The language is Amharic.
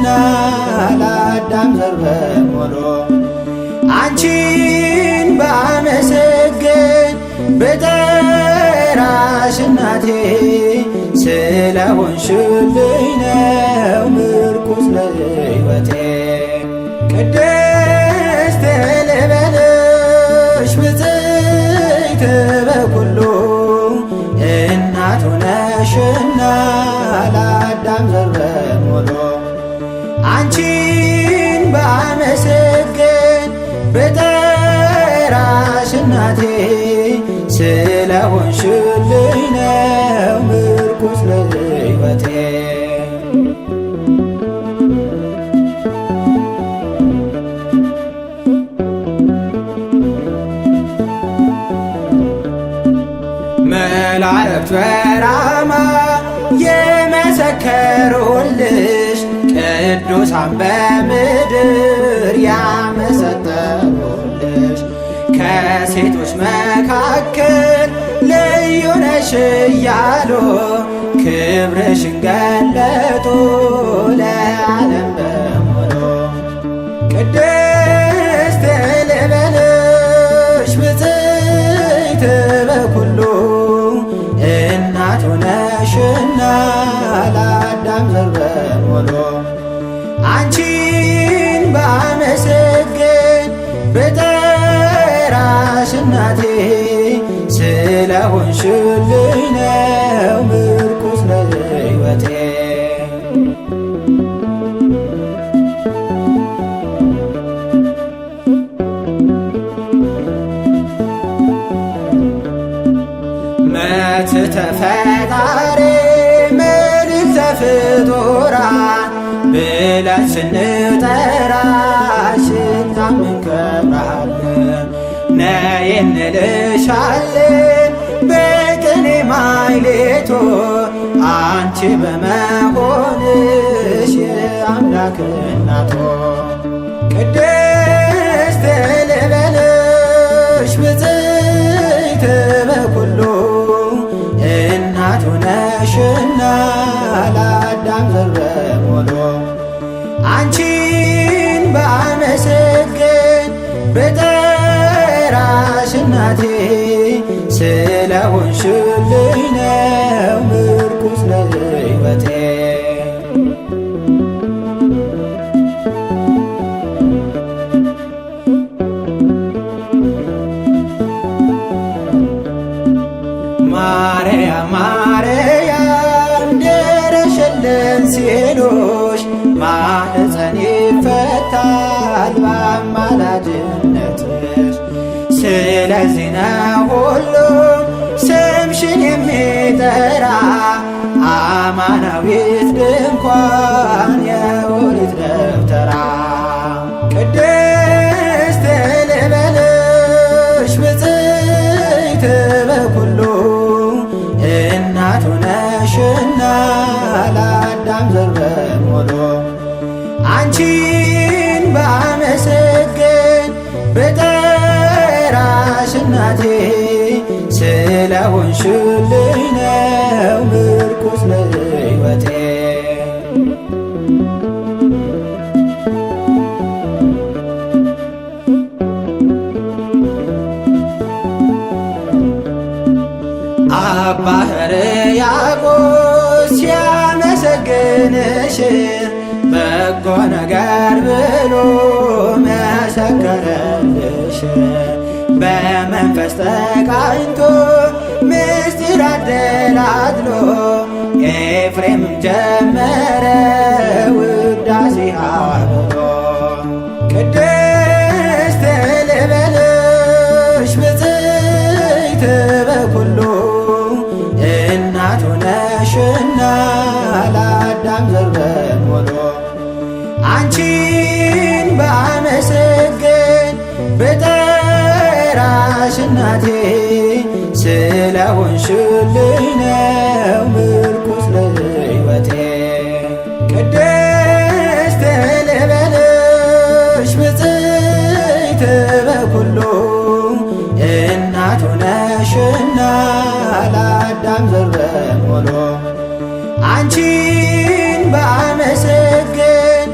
ለአዳም ዘር በሙሉ አንቺን ባመሰግን ብጠራሽ እናቴ ስለሆንሽልኝ ነው ምርኩዝ ለሕይወቴ። ቅድስት ልበልሽ ብፅዕት በኩሉ እናቱ ነሽና ለአዳም ዘር በሙሉ አንቺን ባመሰግን ብጠራሽ እናቴ ስለሆንሽልኝ ነው ምርኩዝ ለሕይወቴ። መላእክት በራማ የመሰከሩልሽ ቅዱሳን በምድር ያመሰጠሩልሽ ከሴቶች መካከል ልዩ ነሽ እያሉ ክብርሽን ገለጡ ለዓለም በሙሉ። ቅድስት ልበልሽ ብፅዕት በኩሉ እናቱ ነሽና ለአዳም ዘር በሙሉ አንቺን ባመሰግን ብጠራሽ እናቴ ስለሆንሽልኝ ነው ምርኩዝ ለሕይወቴ። መትሕተ ፈጣሪ ምልዕልተ ፍጡራን ብለን ስንጠራሽ እናመንከብራለን። ነይ እንልሻለን በቅኔ ማኅሌቶ አንቺ በመሆንሽ የአምላክ እናቶ። ቅድስት ልበልሽ ብፅዕት በኩሉ እናቱ ነሽና ለአዳም ዘር በሙሉ አንቺን ባመሰግን ብጠራሽ እናቴ ስለሆንሽልኝ ነው ምርኩዝ ለሕይወቴ። ማርያም ማርያም ድረሽልን ሲሉሽ ማኅፀን ይፈታል በአማላጅነትሽ። ስለዚህ ነው ሁሉም ስምሽን የሚጠራ አማናዊት ድንኳን የኦሪት ደብተራ። ቅድስት ልበልሽ ብፅዕት በኩሉ እናቱ ነሽና ለአዳም ዘር በሙሉ አንቺን ባመሰግን ብጠራሽ እናቴ ስለሆንሽልኝ ነው ምርኩዝ ለሕይወቴ። አባ ሕርያቆስ ሲያመሰግንሽ በጎ ነገር ብሎ መሰከረልሽ። በመንፈስ ተቃኝቶ ምስጢር አደላድሎ ኤፍሬምም ጀመረ ውዳሴ ብሎ። ቅድስት ልበልሽ ብፅዕት በኩሉ እናቱ ነሽና ለአዳም ዘር በሙሉ አንቺን እናቴ ስለሆንሽልኝ ነው ምርኩስ ለሕይወቴ። ቅድስት ልበልሽ ብፅዕት በኩሉ እናቱ ነሽና ለአዳም ዘር በሙሉ። አንቺን ባመሰግን